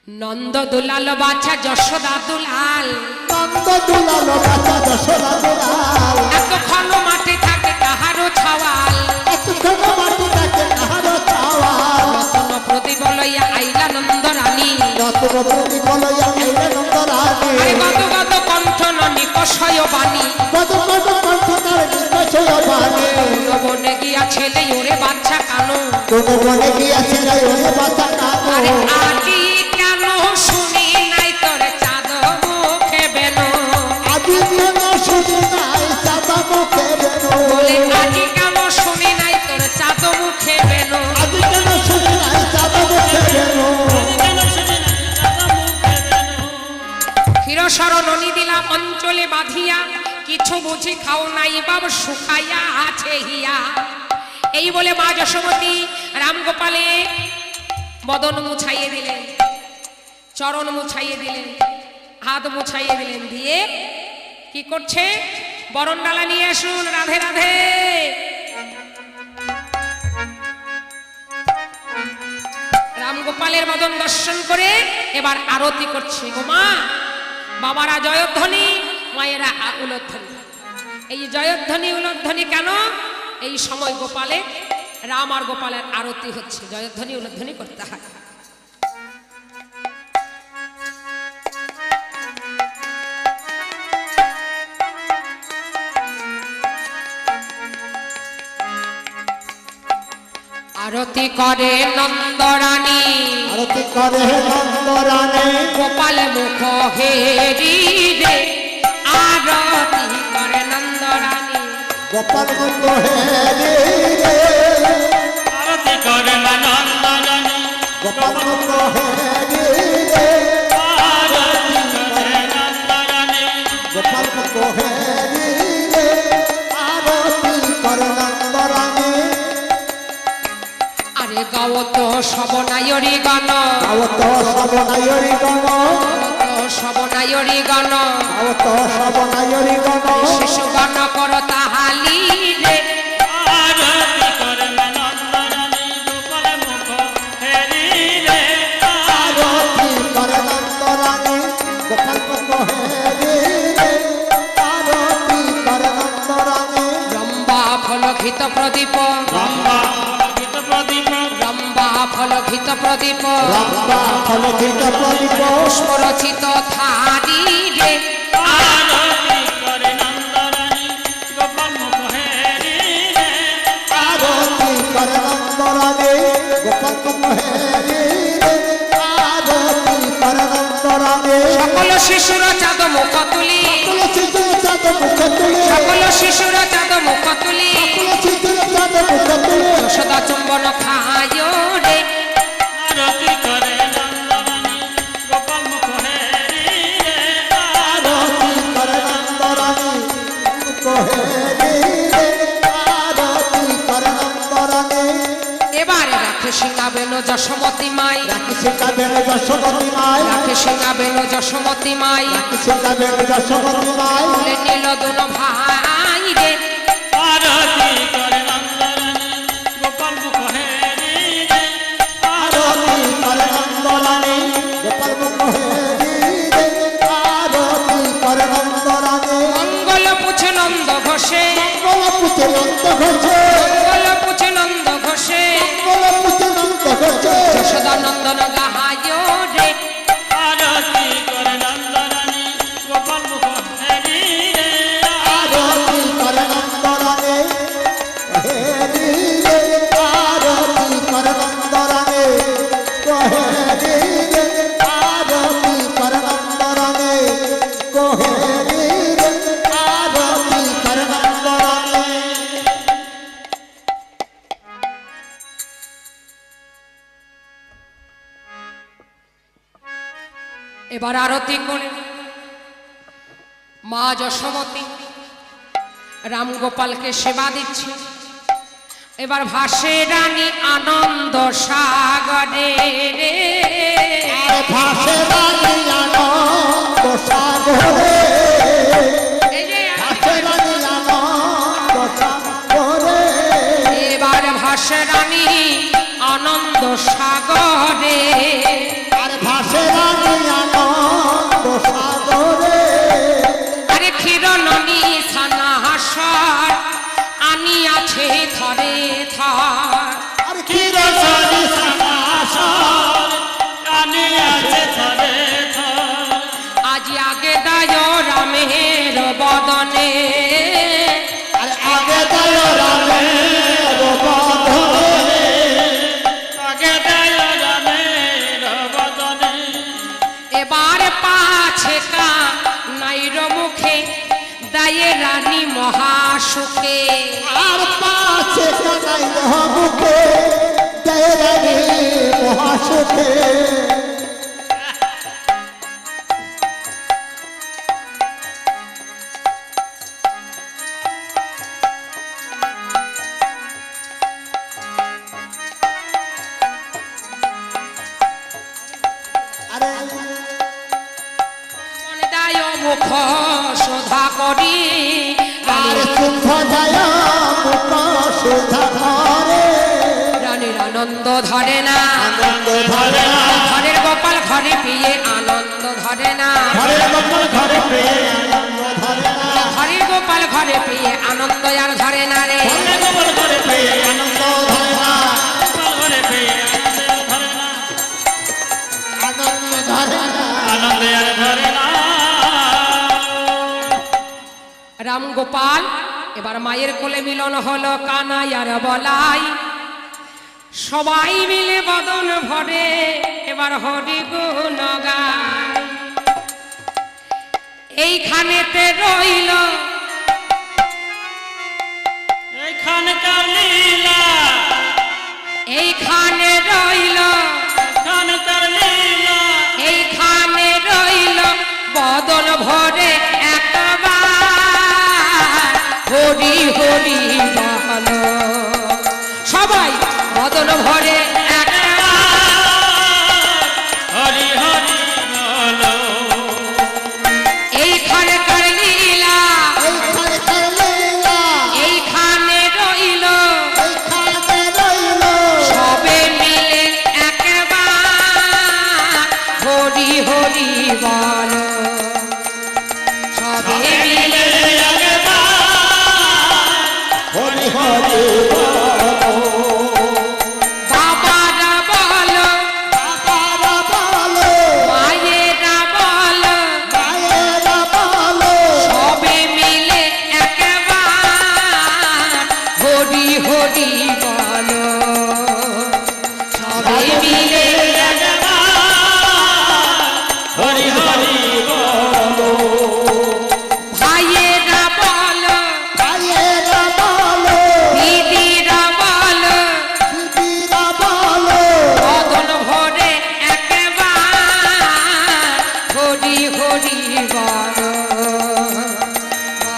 নন্দ দুলাল বাছা যশোদা দুলাল নন্দ দুলাল বাছা যশোদা দুলাল এতক্ষণ মাঠে থাকে কাহারও ছাওয়াল এতক্ষণ মাঠে থাকে কাহারও ছাওয়াল রতন প্রদীপ লইয়া আইলা নন্দ রানী রতন প্রদীপ লইয়া আইলা নন্দ রানী আরে গত গত কণ্ঠন নিকষয় বাণী কত কত কণ্ঠ তার নিকষয় বাণী কোন বনে গিয়া ছেলে ওরে বাচ্চা কানো কোন বনে গিয়াছে রে ওরে বাচ্চা কানো আরে আজি কেন শুনি নাই তোর চাঁদ মুখে বেনো আজি কেন শুনি নাই চাঁদ মুখে বেনো বলে আজি কেন শুনি নাই তোর চাঁদ মুখে বেনো আজি কেন শুনি নাই চাঁদ মুখে বেনো ক্ষীরসর ননি দিলা অঞ্চলে বাঁধিয়া কিছু বুঝি খাও নাই বাব শুকাইয়া আছে হিয়া এই বলে মা যশোমতী রামগোপালে বদন মুছাইয়ে দিলেন চরণ মুছাইয়ে দিলেন হাত মুছাইয়ে দিলেন দিয়ে কি করছে বরণডালা নিয়ে আসুন রাধে রাধে রামগোপালের বদন দর্শন করে এবার আরতি করছে ও মা বাবারা জয়ধ্বনি মায়েরা উলধ্বনি এই জয়ধ্বনি উলধ্বনি কেন এই সময় গোপালে রাম আর গোপালের আরতি হচ্ছে জয়ধ্বনি উলধ্বনি করতে হয় আরতি করে নন্দরানী আরতি করে নন্দ রানী গোপাল মুখ হেরি রে আরতি করে নন্দরানী গোপাল মুখ হেরি রে আরতি করে নন্দ রানী গোপাল মুখ হেরি রে আরতি করে নন্দ রানী গোপাল মুখ হেরি রে আরতি করে নন্দ রানী আরে গাও তো সবনায়রি গান আওত সবনায়রি গণ সবনায়রি গান আওত সবনায়রি গণ শিশু গান কর তাহালি রে আরতি করে নন্দ রানী গোপাল মুখ হেরি রে আরতি করে নন্দ রানী গোপাল মুখ হেরি রে ফলঘিত প্রদীপ রম্বা ফলঘিত প্রদীপ রম্বা ফলঘিত প্রদীপ রম্বা ফলঘিত প্রদীপ পুষ্পরচিত থারি রে আরতি করে নন্দরানী গোপাল মুখ হেরি রে আরতি করে নন্দরানী গোপাল মহেরি আরতি করে নন্দরানী সকল শিশুর চাঁদ মুখ তুলি তুলসীর চাঁদ মুখ তুলে সকল শিশুর চাঁদ মুখ তুলি তুলসীর চাঁদ মুখ তুলে সদা চুম্বন খায় রে আরতি করে নন্দরানী গোপাল মুখ হেরি রে আরতি করে নন্দরানী মহেরি আরতি করে নন্দরানী এবারে রাখে সিংহাবেন যশোমতী মাই রাখি শিখাবেন যশোমতী মাই রাখে সিংহাবেন যশোমতী মাই শিখাবেন যশোমতী মাই বলে নীল দুন ভাই রে আরতি করে নন্দরানী গোপাল মুখ হেরি রে আরতি করে নন্দরানী গোপাল মহেরি আরতি করে নন্দরানী মঙ্গল পুছে নন্দ ঘোষে গোলাপুতে নন্দ ঘোষে মঙ্গল পুছে নন্দ ঘোষে গোলাপুতে নন্দ ঘোষে যশোদা নন্দন গাহায় রে আরতি করে নন্দরানী গোপাল মুখ হেরি রে আরতি করে নন্দরানী মহেরি আরতি করে নন্দরানী মহেরি আরতি করে নন্দরানী মহেরি আরতি করে নন্দরানী এবার আরতি করে মা যশোমতী রামগোপালকে সেবা দিচ্ছে এবার ভাসে রানী আনন্দ সাগরে রে আর ভাসে রানী আনন্দ সাগরে এই যে ভাসে রানী আনন্দ সাগরে এবার ভাসে রানী আনন্দ সাগরে আর ভাসে রানী আনন্দ সাগরে আরে ক্ষীরননী ছানা হাসর আনি আছে থরে থর আর কি রসনি সনাসর কানে আছে থরে থর আজ আগে দায় রামের বদনে আর আগে দয় রামের বদনে আগে দেয় রামের বদনে এবার পাছে কা নাইর মুখে দায়ে রানী মহাসুখে আর পাছে কানাই মহামুখে জয় রানী মহাসুখে আরে মনে দায় মুখ শোধা করি আর শুদ্ধ যায় মুখ সুধা ধরে রানীর আনন্দ ধরে না আনন্দ ধরে না ঘরের গোপাল ঘরে পেয়ে আনন্দ ধরে না ঘরের গোপাল ঘরে পেয়ে আনন্দ ধরে না ঘরের গোপাল ঘরে পেয়ে আনন্দ আর ধরে না রে গোপাল ঘরে পেয়ে আনন্দ ধরে না গোপাল ঘরে পেয়ে আনন্দ ধরে না আনন্দ আর ধরে না রাম গোপাল এবার মায়ের কোলে মিলন হলো কানাই আর বলাই সবাই মিলে বদন ভরে এবার হরি গুণ গায় এইখানেতে রইল এইখানকার লীলা এইখানে রইল এইখানকার লীলা এইখানে রইল বদন ভরে একবার হরি হরি বলো সবাই বদন ভরে একবার হরি হরি বলো এইখানকার লীলা এইখানে লীলা এইখানে রইল এইখানে রইল সবে মিলে একবার হরি হরি বলো সবে মিলে হরি হরি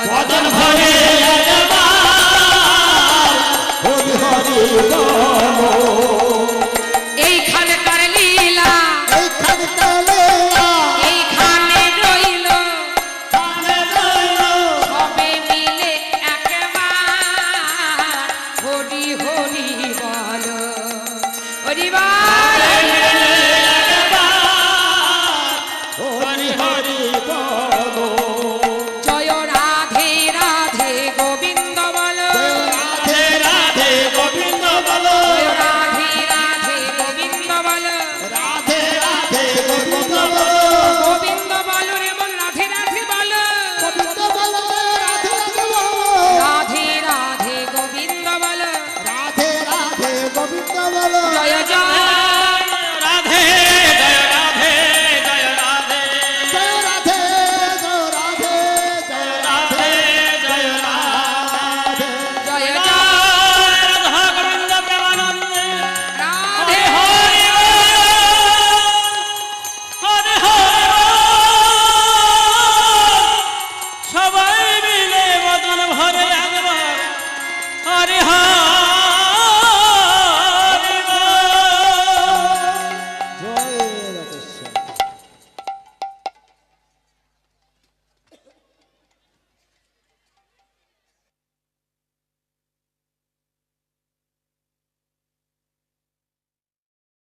ভজন ভরে একবার হরি হরি বল